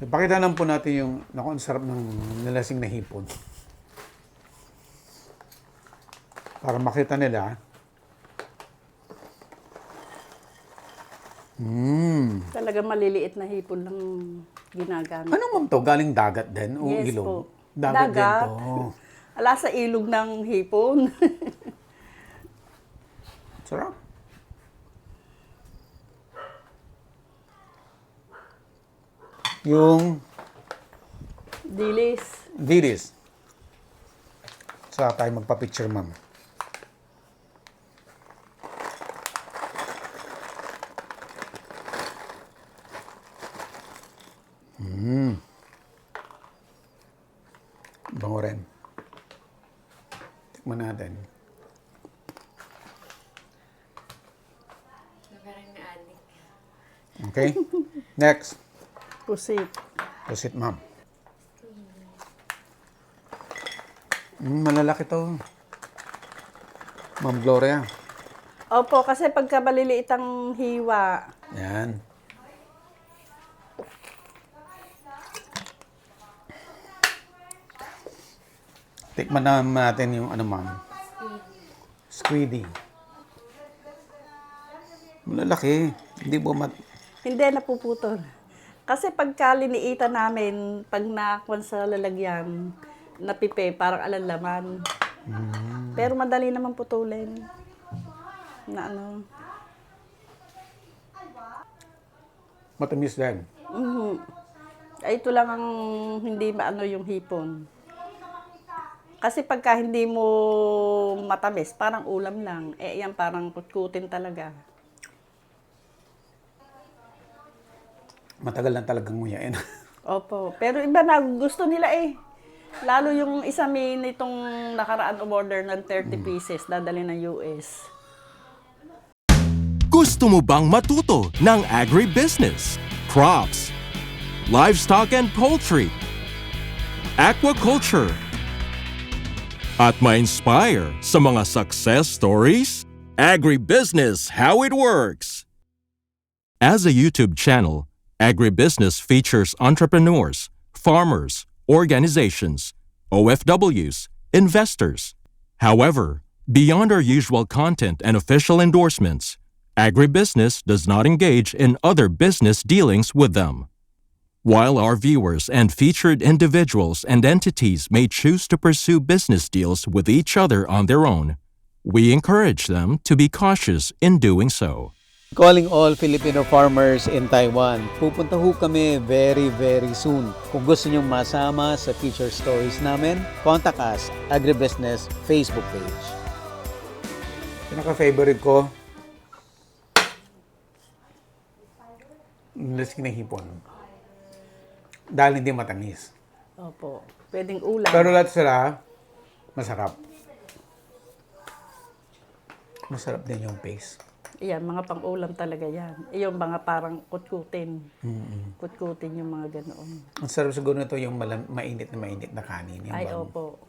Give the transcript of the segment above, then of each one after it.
Ipakita lang po natin yung, naku, ang sarap ng nilasing na hipon. Para makita nila. Talaga maliliit na hipon lang ginagamit. Ano ma'am to? Galing dagat din? O Yes ilog? po. Dagat din Dagat. to. Ala sa ilog ng hipon. Sarap. Yung Dilis. dilis. Saka tayo magpa-picture, ma'am. Bango rin. Tikman natin. Parang naadik. Okay? Next. Pusit. Pusit, ma'am. Malalaki to. Ma'am Gloria. Opo, kasi pagka maliliit ang hiwa, Yan. Tikman natin yung ano, ma'am. Squiddy. Malalaki. Hindi bumat. hindi napuputol. Kasi pagka liniitan namin, pag nakakuan sa lalagyan, napipe, parang alanlaman. Pero madali naman putulin. Na ano. Matamis din. Ay, ito lang ang hindi maano yung hipon. Kasi pagka hindi mo matamis, parang ulam lang. Eh, yan parang kutkutin talaga. Matagal lang talagang nguyain. Opo. Pero iba na, gusto nila eh. Lalo yung isa may nitong nakaraan umorder ng 30 pieces, dadali ng US. Gusto mo bang matuto ng agribusiness, crops, livestock and poultry, aquaculture, at ma-inspire sa mga success stories? Agribusiness How It Works! As a YouTube channel, Agribusiness features entrepreneurs, farmers, organizations, OFWs, investors. However, beyond our usual content and official endorsements, Agribusiness does not engage in other business dealings with them. While our viewers and featured individuals and entities may choose to pursue business deals with each other on their own, we encourage them to be cautious in doing so. Calling all Filipino farmers in Taiwan. Pupunta ho kami very soon. Kung gusto nyong masama sa feature stories namin, contact us, Agribusiness Facebook page. Pinaka-favorite ko, nilasing na hipon. Dahil hindi matamis. Opo. Pwedeng ulam. Pero lahat sila, masarap. Masarap din yung paste. Yan, mga pang-ulam talaga yan. Yung mga parang kutkutin. Kutkutin yung mga ganoon. Ang sarap siguro nito yung mainit na kanin. Yung Ay, bang- opo.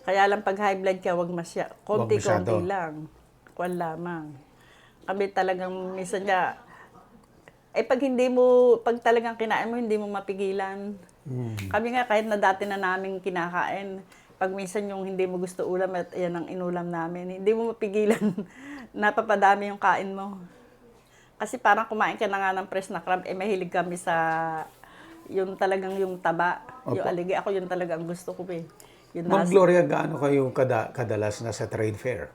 Kaya lang pag high blood ka, wag konti-konti masyado. lang. Kuwan lamang. Kami talagang minsan nga, pag talagang kinain mo, hindi mo mapigilan. Kami nga, kahit na dati na namin kinakain, pag minsan yung hindi mo gusto ulam at yan ang inulam namin, hindi mo mapigilan. Napapadami yung kain mo. Kasi parang kumain ka na nga ng press na crab, mahilig kami sa yung talagang yung taba, yung aligi. Ako yun talaga ang gusto ko eh. Yung Ma'am Gloria, gaano kayo kadalas na sa trade fair?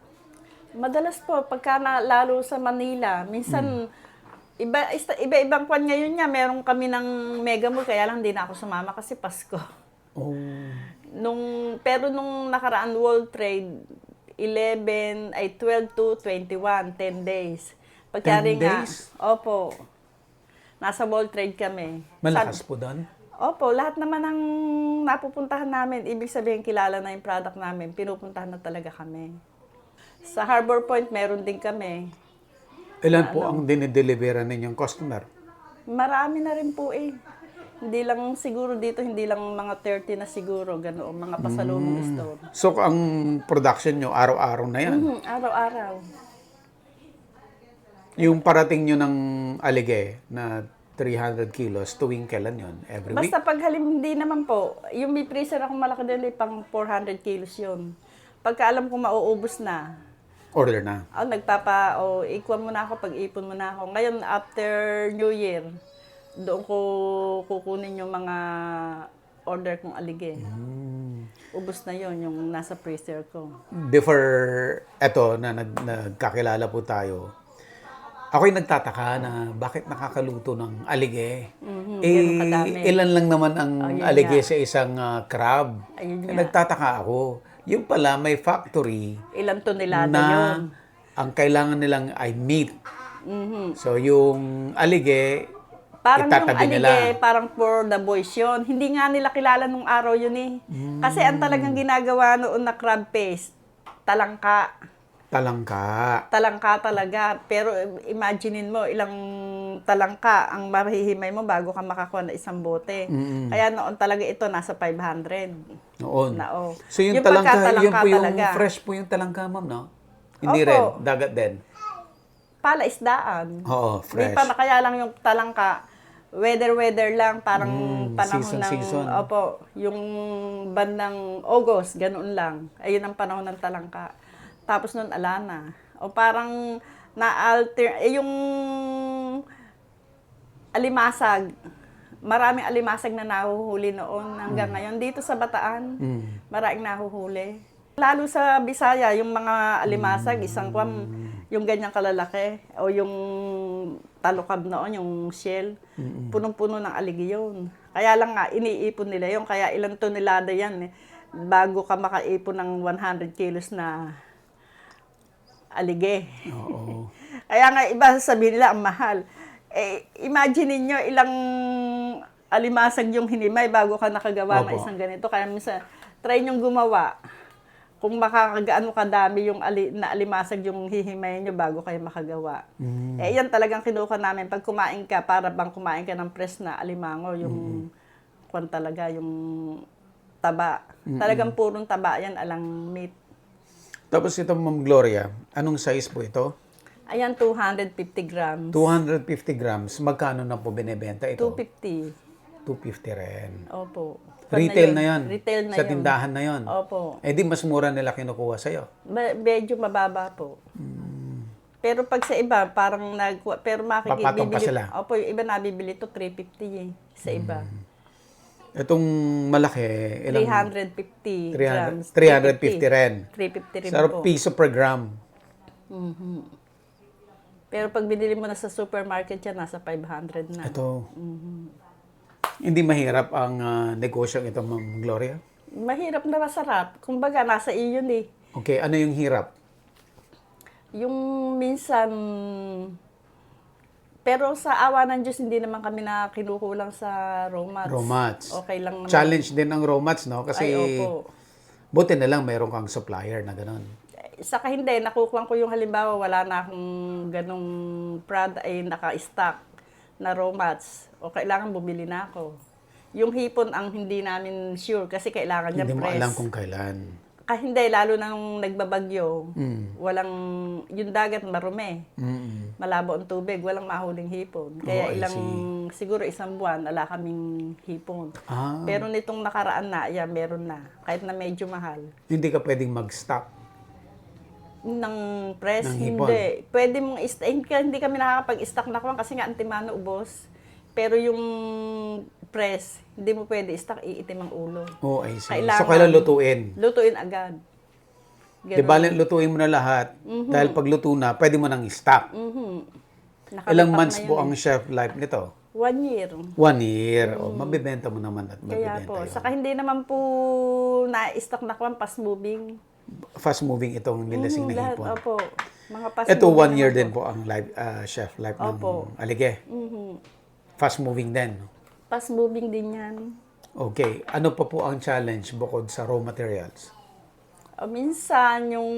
Madalas po, pagka lalo sa Manila, minsan, iba-ibang kwan ngayon niya, meron kami ng Mega Mall, kaya lang hindi na ako sumama kasi Pasko. Oh. Pero nung nakaraan World Trade, 12 to 21, 10 days. 10 days? Opo. Nasa World Trade kami. Malakas po doon? Opo, lahat naman ng napupuntahan namin, ibig sabihin kilala na yung product namin, pinupuntahan na talaga kami. Sa Harbor Point, meron din kami. Ilan po ang dinideliveran ninyong customer? Marami na rin po eh. Hindi lang siguro dito, hindi lang mga 30 na siguro, ganoon, mga pasalubong store. So, ang production nyo, araw-araw na yan? Araw-araw. Yung parating nyo ng alige na 300 kilos, tuwing kailan yun? Every week? Basta pag hindi naman po, yung may freezer akong malaki din, pang 400 kilos yun. Pagka alam ko mauubos na, Order na. ikuha mo na ako, pag-ipon mo na ako. Ngayon, after New Year, doon ko kukunin yung mga order kong alige. Ubos na yon yung nasa freezer ko. Before, eto, na nagkakilala po tayo, ako'y nagtataka na bakit nakakaluto ng alige. ganun kadami. Ilan lang naman ang Ayun alige nga. sa isang crab. Ayun nga. Nagtataka ako. Yung pala, may factory Ilang tonelada na yun. ang kailangan nilang ay meat. So, yung alige, Parang yung itatabi alige, nila. parang for the boys yun. Hindi nga nila kilala nung araw yun eh. Kasi ang talagang ginagawa noon na crab paste, talangka. Talangka. Talangka talaga. Pero imaginein mo, ilang talangka ang mahihimay mo bago ka makakuha ng isang bote. Kaya noon talaga ito nasa 500. Noon. Oo. So, yung Yung talangka, pagkatalangka yun po yung talaga. fresh po yung talangka, ma'am, no? Hindi Opo. rin. Dagat din. Palaisdaan. Oo, May fresh. kaya lang yung talangka, weather lang, parang panahon season. Opo, yung bandang August, ganoon lang. Ayun ang panahon ng talangka. Tapos nun, ala na. O parang yung alimasag, maraming alimasag na nahuhuli noon hanggang ngayon. Dito sa Bataan, maraming nahuhuli. Lalo sa Bisaya, yung mga alimasag, isang yung ganyang kalalaki, o yung talukab noon, yung shell, punong-puno ng aligi yun. Kaya lang nga, iniipon nila yun. Kaya ilang tonelada yan bago ka makaipon ng 100 kilos na alige. Oo. Kaya nga, iba sabihin nila, ang mahal. Imagine niyo ilang alimasag yung hinimay bago ka nakagawa ng Opo. isang ganito. Kaya minsan, try niyong gumawa. Kung makakagaano kadami yung na alimasag yung hihimay niyo bago kayo makagawa. Yan talagang kinuha namin. Pag kumain ka, para bang kumain ka ng press na alimango, yung kwan talaga, yung taba. Talagang purong taba yan, alang meat. Tapos ito, Ma'am Gloria, anong size po ito? Ayan, 250 grams. 250 grams. Magkano na po binibenta ito? 250. 250 rin. Opo. Retail na yan. Retail na Sa yun. tindahan na yon. Opo. Eh di mas mura nila kinukuha sa'yo. Medyo mababa po. Pero pag sa iba, parang pero Papatong pa sila. Opo, yung iba nabibili to 350 eh. Sa iba. Itong malaki, ilang? 350 300, grams. 350 rin. 350 rin Sa po. piso per gram. Pero pag binili mo na sa supermarket yan, nasa 500 na. Ito. Hindi mahirap ang negosyong ito, Ma'am Gloria? Mahirap na masarap. Kumbaga, nasa iyo yun eh. Okay, ano yung hirap? Yung minsan, pero sa awa ng Diyos, hindi naman kami na kinukulang sa romats. Romats. Okay lang naman. Challenge din ang romats, no? Kasi Ay, opo. buti na lang mayroon kang supplier na gano'n. Saka hindi, nakukuha ko yung halimbawa, wala na akong ganong product ay naka-stock na romats. O kailangan bumili na ako. Yung hipon ang hindi namin sure kasi kailangan niya Hindi mo press. alam kung kailan. Hindi, lalo na nung nagbabagyo, walang, yung dagat marumi. Malabo ang tubig, walang mahuling hipon. Kaya I siguro isang buwan, wala kaming hipon. Ah, Pero nitong nakaraan na, meron na. Kahit na medyo mahal. hindi ka pwedeng mag-stock. Ng press, Ng hipon. hindi. Pwede mong hindi kami nakakapag-stock na kuwan kasi nga antimano ubos. Pero yung press, hindi mo pwede stock, iitim ang ulo. Oh, I see. Kailangan- So, kailan lutuin? Lutuin agad. Di ba, lutuin mo na lahat. Dahil pag luto na, pwede mo nang stock. Ilang Nakalipat months na po yun ang shelf life nito? 1 year. 1 year. O, mabibenta mo naman at Kaya mabibenta po, yun. saka hindi naman po na-stock na kuwan, fast moving. Fast moving itong nilasing na Lahat, hipon. opo. Mga fast Ito, 1 moving year naman din po ang shelf life ng Opo. alige. Fast moving din. Fast moving din yan. Okay. Ano pa po ang challenge bukod sa raw materials? O minsan, yung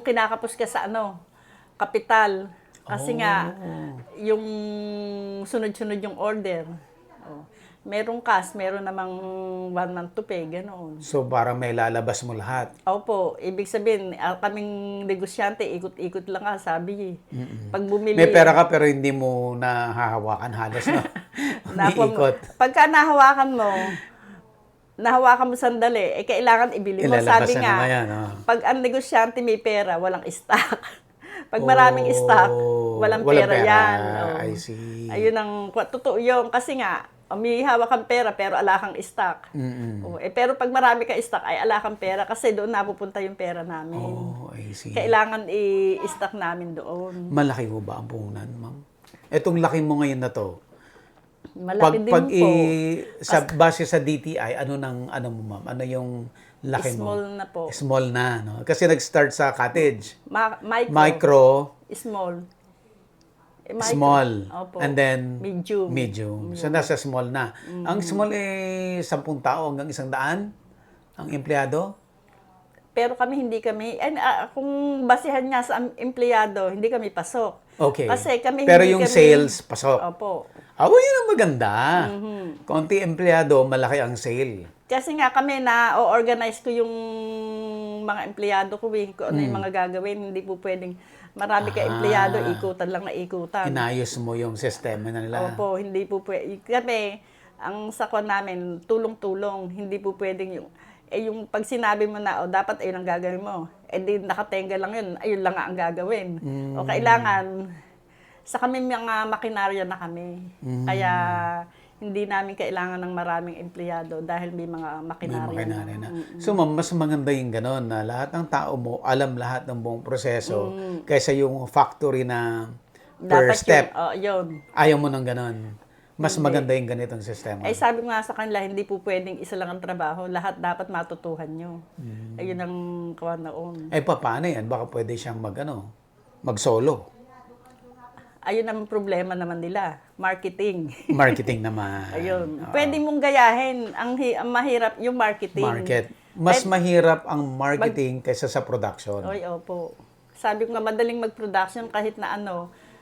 kinakapos ka sa kapital. Kasi nga, yung sunod-sunod yung order. O, merong cash, meron namang 1 month to pay, ganoon. So, parang may lalabas mo lahat. Opo, ibig sabihin, kaming negosyante, ikot-ikot lang sabi. Pag bumili, May pera ka pero hindi mo nahahawakan halos, no? Umiikot. Pagka nahawakan mo sandali, kailangan ibili mo. Sabi Ilalabasan nga, naman yan, oh. pag ang negosyante may pera, walang stock. Pag maraming stock, walang pera yan. Oh. I see. Ayun ang, totoo yun. Kasi nga, may hawak kang pera pero ala kang stock. Pero pag marami kang stock ay ala kang pera kasi doon napupunta yung pera namin. Oh, I see. Kailangan i-stock namin doon. Malaki mo ba ang puhunan, ma'am? Etong laki mo ngayon na to, Malaki din po. base sa DTI, ano mo, ma'am? Ano yung laki mo? Small na po. Small na, no? Kasi nag-start sa cottage. Micro. Micro, Small. small, Opo. and then Medium. So, nasa small na. Ang small 10 tao hanggang 100 ang empleyado? Pero kung basihan nga sa empleyado, hindi kami pasok. Okay. Kasi kami Pero hindi yung kami, sales, pasok. Opo. Yun ang maganda. Konti empleyado, malaki ang sale. Kasi nga kami na-organize ko yung mga empleyado ko kung ano yung mga gagawin. Hindi po pwedeng marami ka empleyado, ikutan lang na ikutan. Inayos mo yung sistema na nila. Opo, hindi po pwede. Kami, ang sakwa namin, tulong-tulong. Hindi po pwedeng yung pag sinabi mo na, dapat ayun ang gagawin mo. Di nakatenga lang yun, ayun lang nga ang gagawin. O kailangan, sa kami mga makinarya na kami. Kaya, hindi namin kailangan ng maraming empleyado dahil may mga makinarya na. So, ma'am, mas maganda yung gano'n na lahat ng tao mo alam lahat ng buong proseso kaysa yung factory na per Dapat step. Yun. Ayaw mo ng gano'n. Mas maganda yung ganitong sistema. Sabi ko nga sa kanila, hindi po pwedeng isa lang ang trabaho. Lahat dapat matutuhan nyo. Ayun ang kawan noon. Paano yan? Baka pwede siyang mag-solo. Ayun ang problema naman nila. Marketing. Marketing naman. Ayun. Pwede mong gayahin. Ang mahirap yung marketing. Mas mahirap ang marketing kaysa sa production. Opo. Sabi ko nga, madaling mag-production kahit na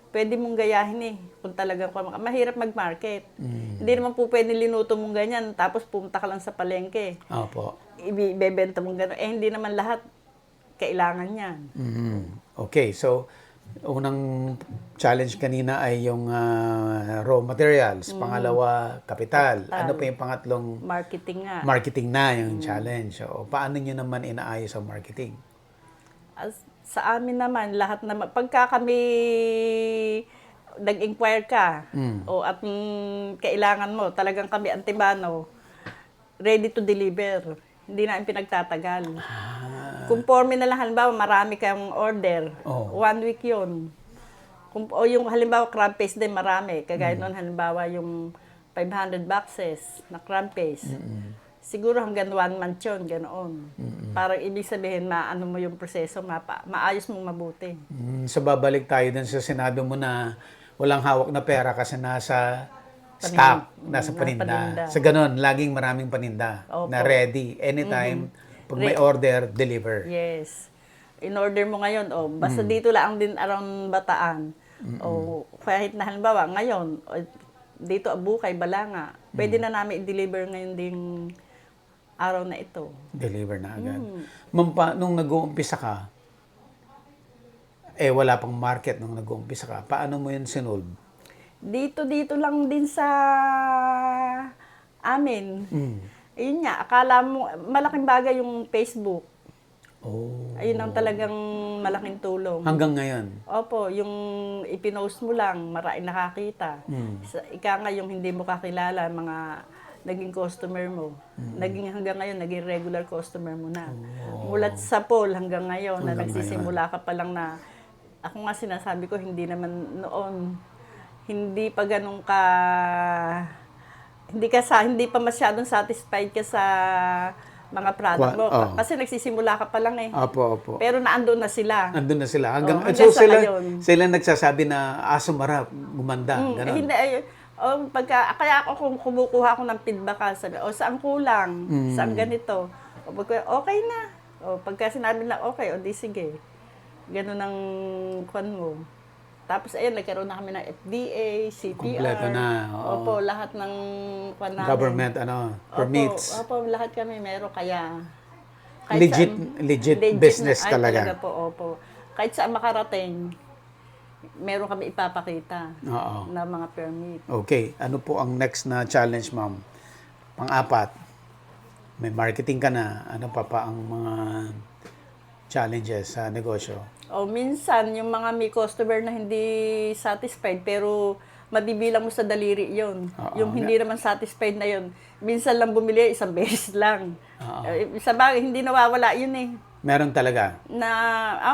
pwede mong gayahin kung talagang mahirap mag-market. Hindi naman po pwede linuto mong ganyan, tapos pumunta ka lang sa palengke. Opo. Ibebenta mong gano'n. Hindi naman lahat kailangan yan. Okay, so unang challenge kanina ay yung raw materials. Pangalawa, kapital. Ano pa yung pangatlong? Marketing nga. Marketing na yung challenge. O, paano nyo naman inaayos ang marketing? Sa amin naman, lahat naman, pagka kami nag-inquire ka, at kailangan mo, talagang kami Antibano, ready to deliver. Hindi na pinagtatagal. Conforme na lang, halimbawa, marami kang order. 1 week yun. O yung halimbawa, crab paste din, marami. Kagaya nun, halimbawa, yung 500 boxes na crab paste. Siguro hanggang 1 month yun, ganoon. Parang ibig sabihin, maano mo yung proseso, maayos mong mabuti. So babalik tayo dun sa sinabi mo na walang hawak na pera kasi nasa stock, nasa paninda. Sa ganun, laging maraming paninda na ready. Anytime, pag may order, deliver. Yes. In order mo ngayon, basta dito lang din around Bataan. Kahit na halimbawa, ngayon, dito Abukay, Balanga, pwede na namin i-deliver ngayon ding araw na ito. Deliver na agad. Ma'am, nung nag-uumpisa ka, wala pang market nung nag-uumpisa ka, paano mo yun sinolve? Dito lang din sa amin. Ayun nga, akala mo, malaking bagay yung Facebook. Ayun ang talagang malaking tulong. Hanggang ngayon? Opo, yung ipinost mo lang, maraming nakakita. Ika nga yung hindi mo kakilala, mga naging customer mo. Hanggang ngayon, naging regular customer mo na. Mulat sa poll hanggang ngayon, na nagsisimula ka pa lang na, ako nga sinasabi ko, hindi naman noon, hindi pa ganun ka, hindi pa masyadong satisfied ka sa mga product mo. Kasi nagsisimula ka pa lang Opo. Pero naandun na sila. Nandun na sila. Hanggang so sila nagsasabi na sumarap, gumanda. Ganun. Hindi, kaya ako kung kumukuha ako ng feedback, sabi, saan kulang? Saan ganito? Okay na. Pagka sinabi na okay, di sige. Ganun ang kwan mo. Tapos nagkaroon na kami ng FDA, CTR. Kompleto na. Opo, lahat ng kwan namin. Government, permits. Opo, lahat kami meron. Kaya legit business talaga. Opo. Kahit saan makarating, meron kami ipapakita Oo. na mga permit. Okay. Ano po ang next na challenge, ma'am? Pang-apat, may marketing ka na. Ano pa ang mga challenges sa negosyo? O minsan, yung mga may customer na hindi satisfied, pero mabibilang mo sa daliri yon. Oo. Yung hindi naman satisfied na yon, minsan lang bumili, isang beses lang. Sa bagay, hindi nawawala yun eh. Meron talaga.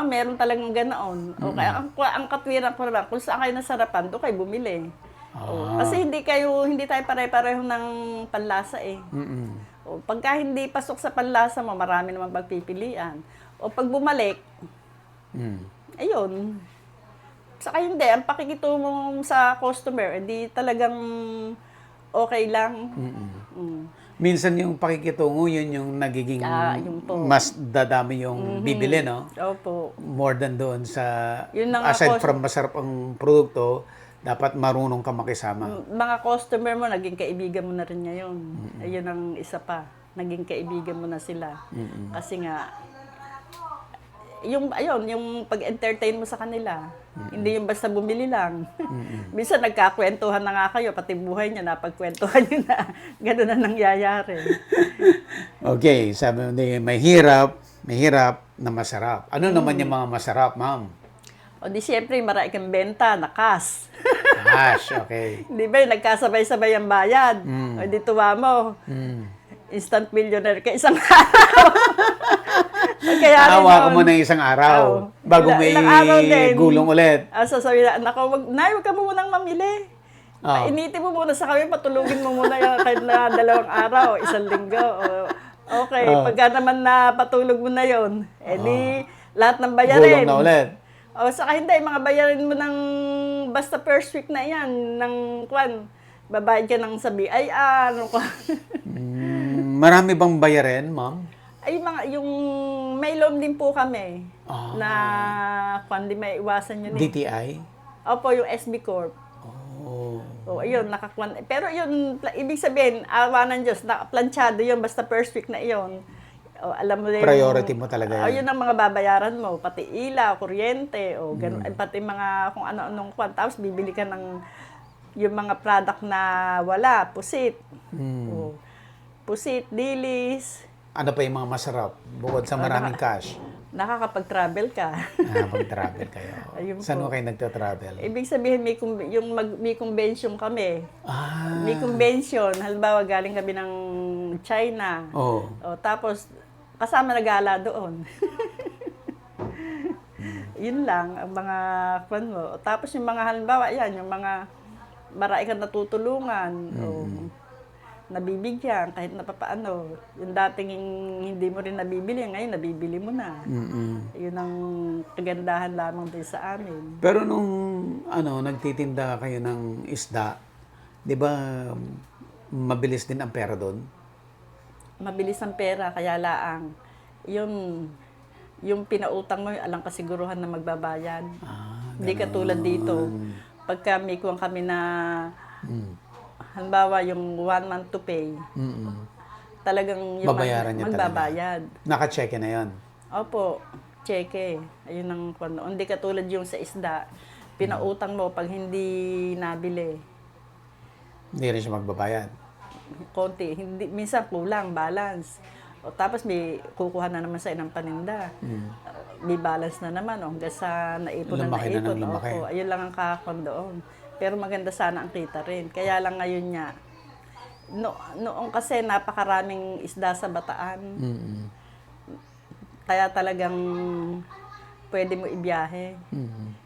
Meron talagang ganoon. O kaya, ang katwiran ko naman, kung saan kayo nasarapan, doon kayo bumili. Kasi hindi tayo pare-pareho ng panlasa eh. O, pagka hindi pasok sa panlasa mo, marami namang pagpipilian. O pag bumalik, ayun. Saka hindi, ang pakikitungo sa customer, hindi talagang okay lang. Minsan yung pakikitungo, yun yung nagiging yun po. mas dadami yung bibili, no? Opo. More than doon sa, Yun na nga aside po. from masarap ang produkto, dapat marunong ka makisama. Mga customer mo, naging kaibigan mo na rin ngayon. Ayun ang isa pa. Naging kaibigan mo na sila. Kasi nga, yung pag-entertain mo sa kanila, hindi yung basta bumili lang. Minsan nagkakwentuhan na nga kayo, pati buhay niya, napagkwentuhan niyo na. Gano'n na nangyayari. Okay, sabi mo, may hirap na masarap. Ano naman yung mga masarap, ma'am? O di siyempre, marami kang benta, nakas. Cash, okay. Di ba, nagkasabay-sabay ang bayad. O di tuwa mo. Instant millionaire ka isang araw. Kaya Awa ka mo ng isang araw bago may ilang araw din. gulong ulit. Sasabi na, nako, wag ka mo munang mamili. Painitin mo muna sa kami, patulugin mo muna yung kahit na 2 araw, 1 linggo. Okay, pagka naman na patulog mo na yon, di lahat ng bayarin. Gulong na ulit. Saka hindi, mga bayarin mo ng basta first week na yan, ng babayad ka ng sabi, Marami bang bayarin, ma'am? Yung may loan din po kami na di may iwasan yun eh. DTI? Opo, yung SB Corp. Ayun, nakakuan. Pero yun, ibig sabihin, awa ng Diyos, planchado yun, basta first week na yun. Alam mo na yung, Priority mo talaga yan. Yun ang mga babayaran mo, pati ilaw, kuryente, ganun, pati mga kung ano-anong kwan. Tapos bibili ka ng yung mga product na wala, pusit. Pusit, dilis. Ano pa yung mga masarap? Bukod sa maraming cash. Nakakapag-travel ka. Pag-travel kayo. Ayun Saan po. mo kayo nagta-travel? Ibig sabihin, may convention kami. May convention. Halimbawa, galing kami ng China. Tapos, kasama na gala doon. Yun lang, ang mga kwan mo. Tapos yung mga halimbawa, yung mga marami kang natutulungan. Nabibigyan kahit na papaano. Yung dating hindi mo rin nabibili, ngayon nabibili mo na. Yun ang kagandahan lamang din sa amin. Pero nung nagtitinda kayo ng isda, 'di ba mabilis din ang pera doon? Mabilis ang pera, kaya laang. Yung pinautang mo, alang kasiguruhan na magbabayad. Hindi katulad dito. Pagka may kuwang kami na halimbawa, yung 1 month to pay, talagang yung babayaran niya magbabayad. talaga. Naka-cheque na yon. Opo, cheque. Ayun ang kwano. Hindi katulad yung sa isda. Pinautang mo pag hindi nabili. Hindi rin siya magbabayad. Konti. Minsan kulang, balance. Tapos may kukuha na naman sa inang paninda. May balance na naman. Hanggang sa naipon na Lumaki na naipon. ng lumaki. Opo, ayun lang ang kakon doon. Pero maganda sana ang kita rin. Kaya lang ngayon niya, noong kasi napakaraming isda sa Bataan. Kaya talagang pwede mo ibiyahe.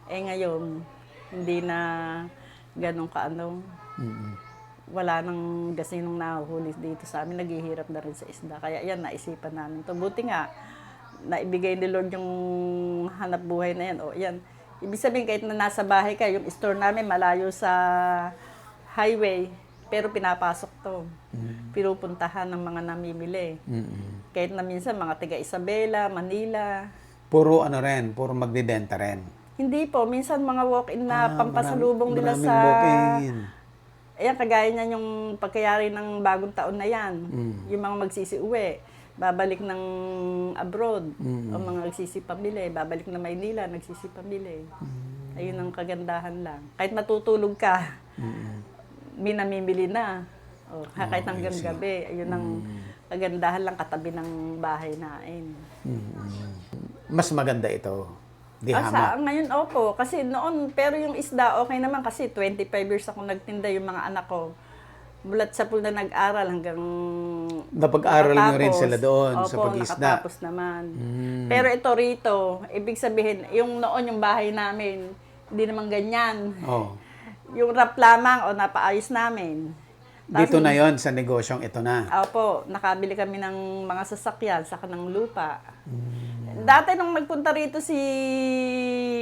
Ngayon, hindi na ganun kaano. Wala nang gasinong nahuhuli dito sa amin. Naghihirap na rin sa isda. Kaya yan, naisipan namin to. Buti nga, naibigay ni Lord yung hanap buhay na yan. Yan. Ibig sabihin, kahit na nasa bahay ka, yung store namin malayo sa highway, pero pinapasok to. Pinupuntahan ng mga namimili. Kahit na minsan, mga taga Isabela, Manila. Puro puro magbibenta rin. Hindi po, minsan mga walk-in na pampasalubong nila sa... walk-in. Ayan, kagaya niyan yung pagkayari ng bagong taon na yan. Yung mga magsisi-uwi. Babalik ng abroad, o mga nagsisipamili, babalik na Maynila, nagsisipamili. Ayun ang kagandahan lang. Kahit matutulog ka, may namimili na. O, kahit hanggang gabi, ayun ang kagandahan lang katabi ng bahay namin. Mas maganda ito. Di Sa hama. ngayon, opo. Kasi noon, pero yung isda, okay naman kasi 25 years ako nagtinda yung mga anak ko. Mulat sa pool na nag-aral hanggang Napag-aral nyo rin nakatapos. sila doon sa Opo, pag-isda. nakatapos naman. Pero ito rito, ibig sabihin, yung noon yung bahay namin, hindi naman ganyan. Oh. Yung rap lamang o napaayos namin. Dito na yon sa negosyong ito na. Opo, nakabili kami ng mga sasakyan, saka ng lupa. Dati nung nagpunta rito si,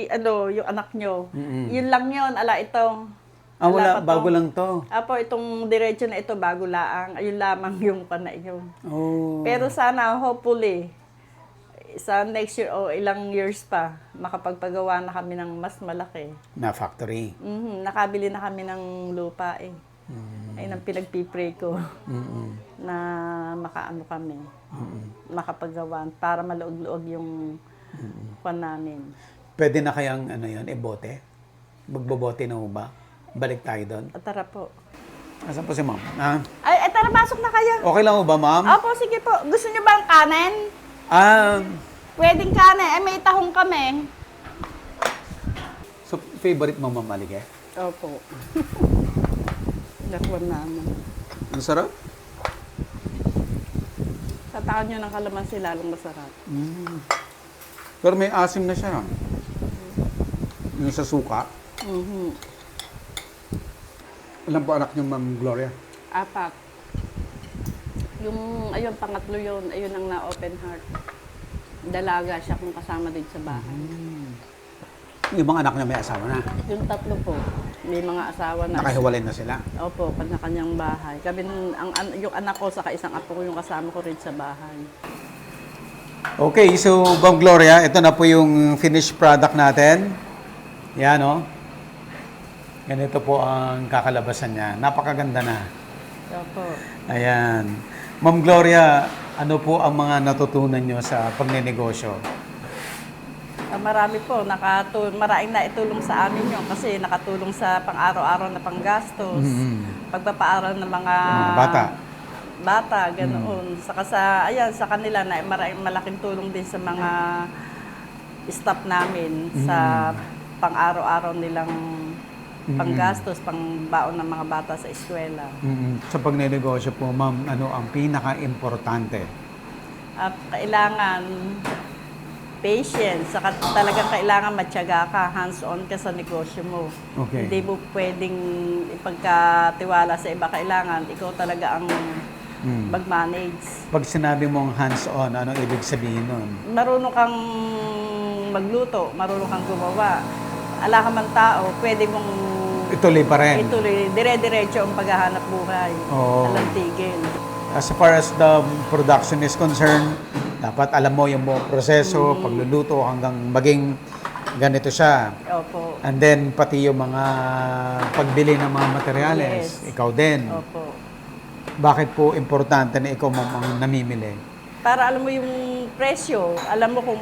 yung anak nyo, yun lang yun, ala ito. Ah, Wala wala, pa to. bago lang to. Apo, itong diretso na ito, bago laang. Ayun lamang yung pana yun. Oh. Pero sana, hopefully, sa next year o ilang years pa, makapagpagawa na kami ng mas malaki. Na factory. Nakabili na kami ng lupa eh. Ayun ang pinagpipray ko na makaano kami, makapagawa para maluog-luog yung kwan namin. Pwede na kayang bote? Magbobote na ho ba? Balik tayo doon. At tara po. Asan po si ma'am? Ah, Ay, tara, pasok na kayo. okay lang ho ba, ma'am? Opo, sige po. Gusto niyo ba ang kanin? Pwedeng kanin. Eh, may tahong kami. So, favorite mo, ma'am Alige? Opo. Lakwan naman. Ang sarap? Tataan nyo ng kalamansi, lalong masarap. Pero may asim na siya. Yung sa suka. Ilan po anak niyo, ma'am Gloria? 4. Yung, ayun, pangatlo yun, ayun ang na-open heart. Dalaga siya kung kasama din sa bahay. Yung mga anak niya may asawa na. Yung 3 po, may mga asawa na. Nakahiwalay na sila. Opo, kanya-kanyang bahay. Kami, yung anak ko, saka isang apo ko, yung kasama ko rin sa bahay. Okay, so Ma'am Gloria, ito na po yung finished product natin. Yan, oh. Ganito po ang kakalabasan niya. Napakaganda na. Opo. Ayan. Ma'am Gloria, ano po ang mga natutunan nyo sa pagnenegosyo? Marami po, maraming na itulong sa amin yun kasi nakatulong sa pang-araw-araw na panggastos, pagpapaaral ng mga bata, ganoon. Saka sa kanila na malaking tulong din sa mga staff namin sa pang-araw-araw nilang panggastos, pangbaon ng mga bata sa eskwela. Sa pagnenegosyo po, ma'am, ano ang pinaka-importante? Kailangan patience, saka talagang kailangan matyaga ka, hands-on ka sa negosyo mo. Okay. Hindi mo pwedeng ipagkatiwala sa iba. Kailangan ikaw talaga ang mag-manage. Pag sinabi mong hands-on, anong ibig sabihin nun? Marunong kang magluto, marunong kang gumawa. Ala ka man tao, pwede mong Ituloy pa rin. ituloy, dire-diretso ang paghahanap buhay. Oo. Walang tigil. As far as the production is concerned, dapat alam mo yung buong proseso, pagluluto hanggang maging ganito siya. Opo. And then, pati yung mga pagbili ng mga materyales, Yes. ikaw din. Opo. Bakit po importante na ikaw ang namimili? Para alam mo yung presyo, alam mo kung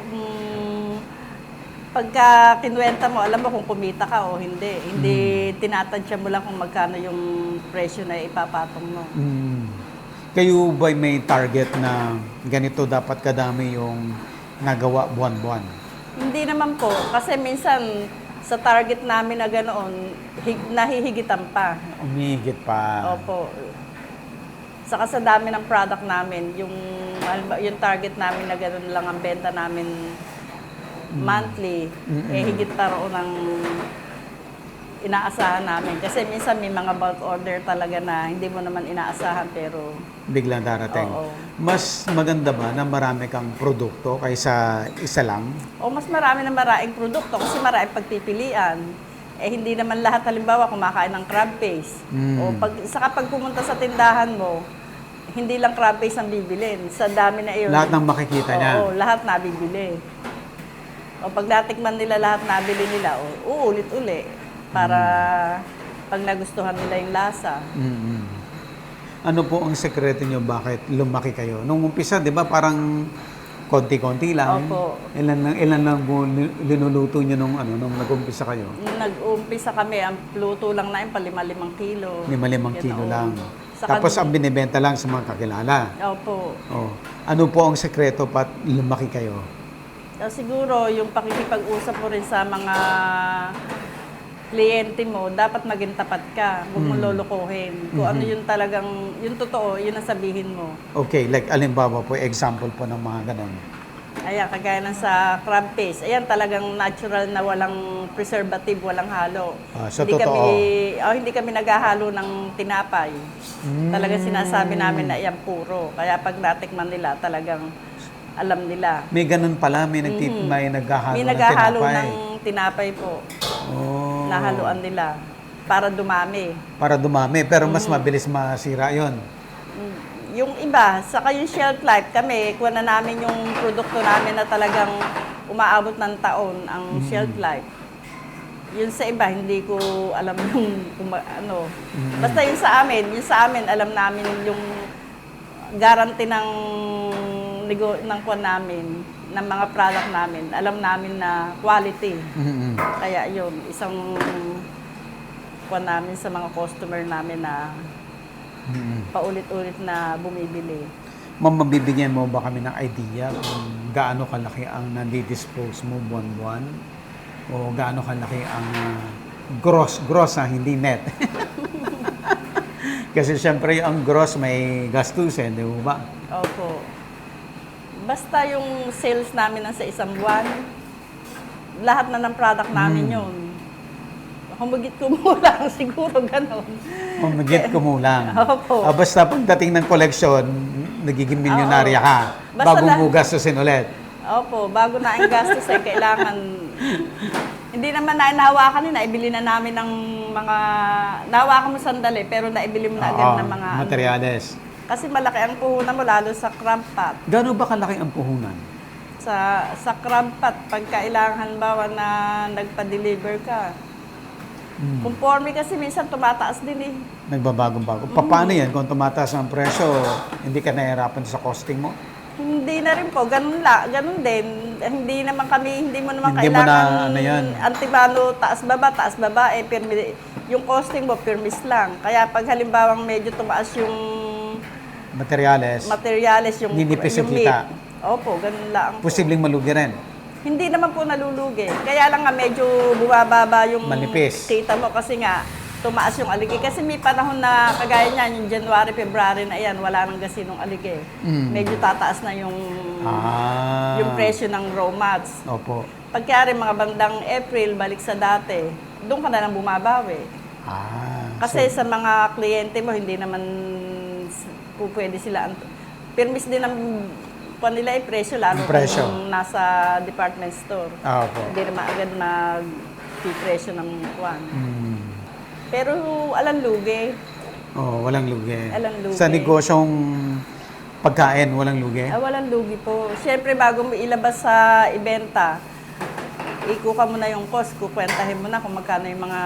pagka kinuwenta mo, alam mo kung kumita ka o hindi. Hindi tinatansya mo lang kung magkano yung presyo na ipapatong mo. Kayo ba may target na ganito dapat kadami yung nagawa buwan-buwan? Hindi naman po, kasi minsan sa target namin na ganoon, nahihigitan pa. Umihigit pa. Opo. Saka sa dami ng product namin, yung target namin na gano'n lang ang benta namin monthly, higit pa roon ang inaasahan namin. Kasi minsan may mga bulk order talaga na hindi mo naman inaasahan pero Biglang darating. Oo. Mas maganda ba na marami kang produkto kaysa isa lang? o mas marami na maraming produkto kasi maraming pagpipilian. Eh hindi naman lahat halimbawa kumakain ng crab paste. O saka pag pumunta sa tindahan mo, hindi lang crab paste ang bibilin. Sa dami na iyon. Lahat ng makikita niya. Oo, lahat nabibili. O pag natikman nila lahat nabili nila, uulit-uli para pag nagustuhan nila yung lasa. Ano po ang sekreto niyo bakit lumaki kayo? Nung umpisa, di ba, parang konti-konti lang. Opo. Ilan lang po linuluto nyo nung nag-umpisa kayo? Nag-umpisa kami, ang luto lang na yun, 5 kilo. 5 kilo Ganoon. lang. Sa Tapos kan- ang binibenta lang sa mga kakilala. Opo. Oh. Ano po ang sekreto pat lumaki kayo? Siguro, yung pakikipag-usap mo rin sa mga kliyente mo, dapat maging tapat ka. Huwag mo lolokohin. Kung ano yung talagang, yung totoo, yun ang sabihin mo. Okay, like alimbawa po, example po ng mga ganon. Ayan, kagaya ng sa crab paste. Ayan, talagang natural na walang preservative, walang halo. So, totoo. Hindi kami naghahalo ng tinapay. Talagang sinasabi namin na yan puro. Kaya pag natikman nila, talagang alam nila. May ganun pala, may naghahalo May ng naghahalo tinapay. ng tinapay po. Oh, Nahaluan nila para dumami. para dumami, pero mas mabilis masira yon. Yung iba, saka yung shelf life, kami, kuha na namin yung produkto namin na talagang umaabot ng taon ang shelf life. Yun sa iba, hindi ko alam yung ano. Basta yun sa amin, alam namin yung guarantee ng kuha namin, ng mga product namin. Alam namin na quality. Kaya yun, isang kuha namin sa mga customer namin na paulit-ulit na bumibili. Ma'am, mabibigyan mo ba kami ng idea kung gaano kalaki ang nandi-dispose mo buwan-buwan? O gaano kalaki ang gross hindi net? Kasi syempre ang gross may gastusin, di ba? Opo. Basta yung sales namin sa isang buwan, lahat na ng product namin yun. Humigit kumulang, siguro ganon. Mamigit kumulang. Opo. Basta pagdating ng koleksyon, nagiging milyonarya ka. Basta Bago na- mo gastusin ulit. Opo, bago na ang gastos kailangan, hindi naman na nahawakan yun, naibili na namin ng mga, nahawakan mo sandali, pero naibili mo na agad ng mga materyales. Kasi malaki ang puhunan mo, lalo sa crab pot. Gaano ba kalaki ang puhunan? Sa crab pot, pag kailangan bawa na nagpa-deliver ka, conforme kasi minsan tumataas din eh. Nagbabago-bago. Paano yan? Kung tumataas ang presyo, hindi ka nahihirapan sa costing mo? Hindi na rin po, ganun din. Hindi mo naman Hindi mo kailangan na, ano yan? antibano, taas baba, yung costing mo, permis lang. Kaya pag halimbawang medyo tumaas yung Materyales, yung ninipis yung meat. kita. Opo, ganun lang. Posibleng malugi rin. Hindi naman po nalulugi. Kaya lang nga medyo bumababa yung Manipis. kita mo kasi nga tumaas yung aligi. Kasi may panahon na kagaya niyan, yung January, February na yan, wala nang gasinong aligi. Medyo tataas na yung presyo ng raw mats. Opo. Pagkari mga bandang April, balik sa dati, doon ka na lang bumabawi. Kasi sa mga kliyente mo, hindi naman pwede sila. Permis din ng nila presyo, lalo kung nasa department store. Opo. Hindi naman agad mag-presyo ng kwan. Pero alang lugi. Walang lugi. Walang lugi. Sa negosyong pagkain, walang lugi? Walang lugi po. Siyempre, bago mo ilabas sa ibenta, ikuha mo na yung cost, kukwentahin mo na kung magkano yung mga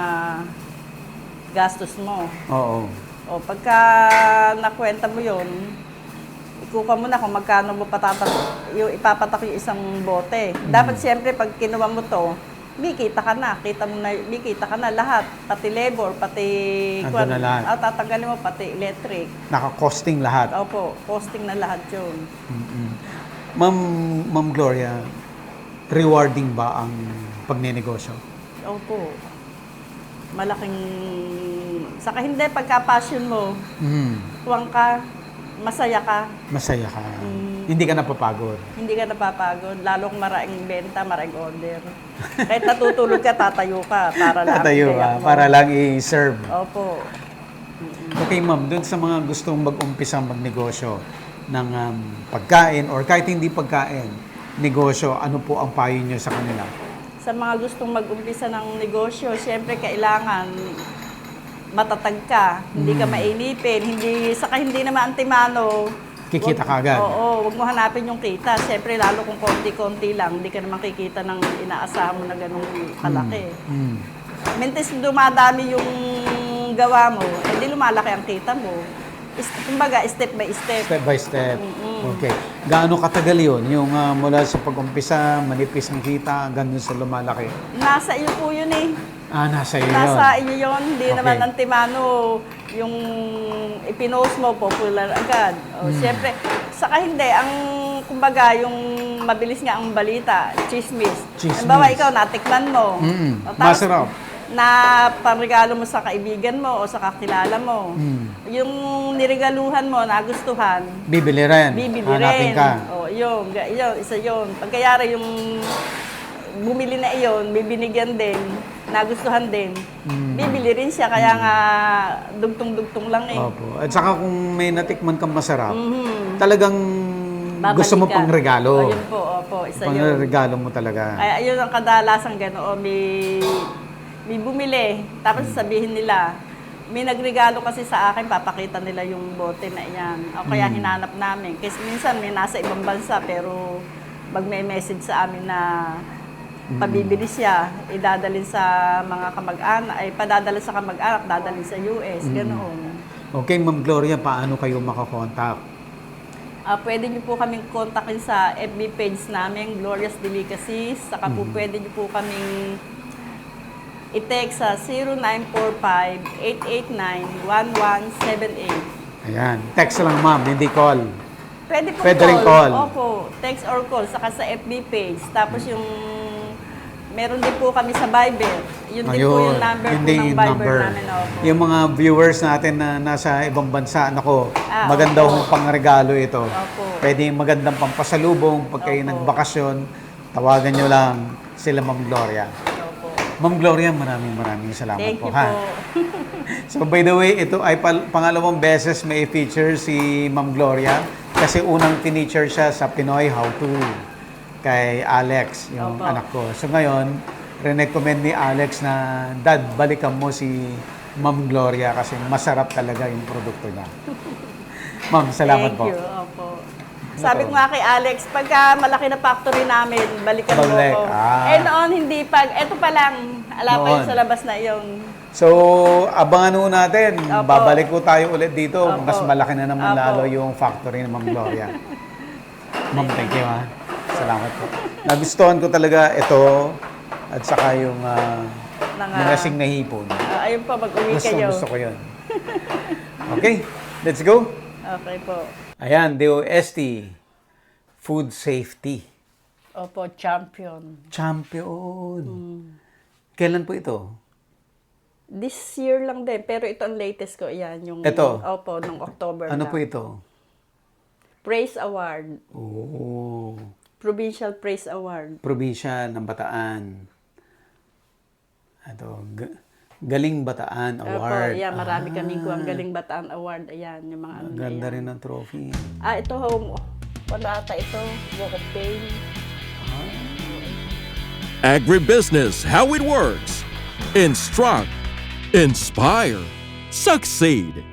gastos mo. Oo. Pagka nakwenta mo yun, ikuha mo na kung magkano mo ipapatak yung isang bote. Dapat siyempre, pag kinuha mo to, may kita ka na lahat, pati labor, pati Ando na lahat. tatanggalin mo pati electric. Naka-costing lahat. Opo, costing na lahat 'yun. Ma'am Gloria, rewarding ba ang pagnenegosyo? Opo. Malaking saka hindi pagka-passion mo, tuwang ka, masaya ka. Masaya ka. Hindi ka napapagod. Hindi ka napapagod, lalo kung maraming benta, maraming order. Kahit natutulog ka, tatayo ka para lang Tatayo ibigay ka, mo. para lang i-serve. Opo. Okay, ma'am, dun sa mga gustong mag-umpisang magnegosyo ng pagkain or kahit hindi pagkain, negosyo, ano po ang payo nyo sa kanila? Sa mga gustong mag-umpisa ng negosyo, siyempre kailangan matatag ka, hindi ka mainipin, hindi naman antimano. Kikita ka agad. Oo, huwag mo hanapin yung kita. Siyempre, lalo kung konti-konti lang, hindi ka naman kikita ng inaasahan mo na ganung kalaki. Mintis dumadami yung gawa mo, hindi lumalaki ang kita mo. Kumbaga, step by step. Step by step. Okay. Gaano katagal yun? Yung mula sa pag-umpisa, manipis ang kita, hanggang dun sa lumalaki? Nasa iyo po yun eh. Nasa iyo yun. Nasa iyo yun. Hindi Okay. naman Antimano yung ipinost mo, popular agad. O, siyempre, saka hindi. Ang, kumbaga, yung mabilis nga ang balita, chismis. Chismis. Halimbawa, ikaw, natikman mo. O, tapos, Masarap. na panregalo mo sa kaibigan mo o sa kakilala mo. Yung niregaluhan mo, nagustuhan, Bibili rin. bibili Hanapin rin. ka. O, yun, isa yun. Pagkayari yung bumili na iyon, bibinigyan din, nagustuhan din, bibili rin siya. Kaya nga, dugtong-dugtong lang eh. Opo. At saka kung may natikman kang masarap, talagang gusto mo Babalik ka. pang regalo. O, yun po, opo, isa Pang yun. regalo mo talaga. Kaya yun ang kadalasang gano'n, may bumili, tapos sabihin nila, may nagregalo kasi sa akin, papakita nila yung bote na iyan. O kaya hinanap namin. Kasi minsan may nasa ibang bansa, pero pag may message sa amin na pabibili siya, idadalhin sa mga kamag-anak, ay padadala sa kamag-anak, dadalhin sa US, ganoon. Okay, Ma'am Gloria, paano kayo makakontak? Pwede niyo po kaming kontakin sa FB page namin, Gloria's Delicacies. Saka po pwede niyo po kaming i-text sa 0945-889-1178. Ayan. Text lang, ma'am, hindi call. Pwede po Pwede rin call. Opo, text or call. Saka sa FB page. Tapos yung, meron din po kami sa Viber. Yun din po yung number Yun po din ng yung Viber number. namin. Opo. Yung mga viewers natin na nasa ibang bansa, nako, Ah, maganda opo. hong pangregalo ito. Opo. Pwede yung magandang pampasalubong pag kayo Opo. nagbakasyon, tawagan nyo lang sila Ma'am Gloria. Opo. Ma'am Gloria, maraming salamat Thank po. you po. So by the way, ito ay pangalawang beses may feature si Ma'am Gloria kasi unang teacher siya sa Pinoy How To kay Alex, yung Opo. anak ko. So ngayon, recommend ni Alex na, Dad, balikan mo si Ma'am Gloria kasi masarap talaga yung produkto niya. Ma'am, salamat Thank po. you. Opo. Sabi ko nga kay Alex, pagka malaki na factory namin, balikan mo Balik. ko. Ah. Noon, hindi pag, eto pa lang, ala pa yun Noon. sa labas na yung So, abangan ho natin. Opo. Babalik po tayo ulit dito. Opo. Mas malaki na naman Opo. lalo yung factory ng Ma'am Gloria. Ma'am, thank you ha. Salamat po. Nagustuhan ko talaga ito at saka yung mga sing na hipon. ayun po, mag-uwi kayo. Gusto ko yun. Okay, let's go. Okay po. Ayan, DOST. Food Safety. Opo, champion. Champion. Kailan po ito? This year lang din, pero ito ang latest ko. Yan, yung... Ito? Opo, nung October Ano lang. po ito? Praise Award. Oh, Provincial Praise Award. probinsya ng Bataan. Ito, Galing Bataan Award. Opo, yeah, marami kaming kuwang Galing Bataan Award. Ayan, yung mga ano na Ganda yan. rin ng trophy. Ito, wala ata ito. Walk of Fame. Agribusiness, how it works. Instruct, inspire, succeed.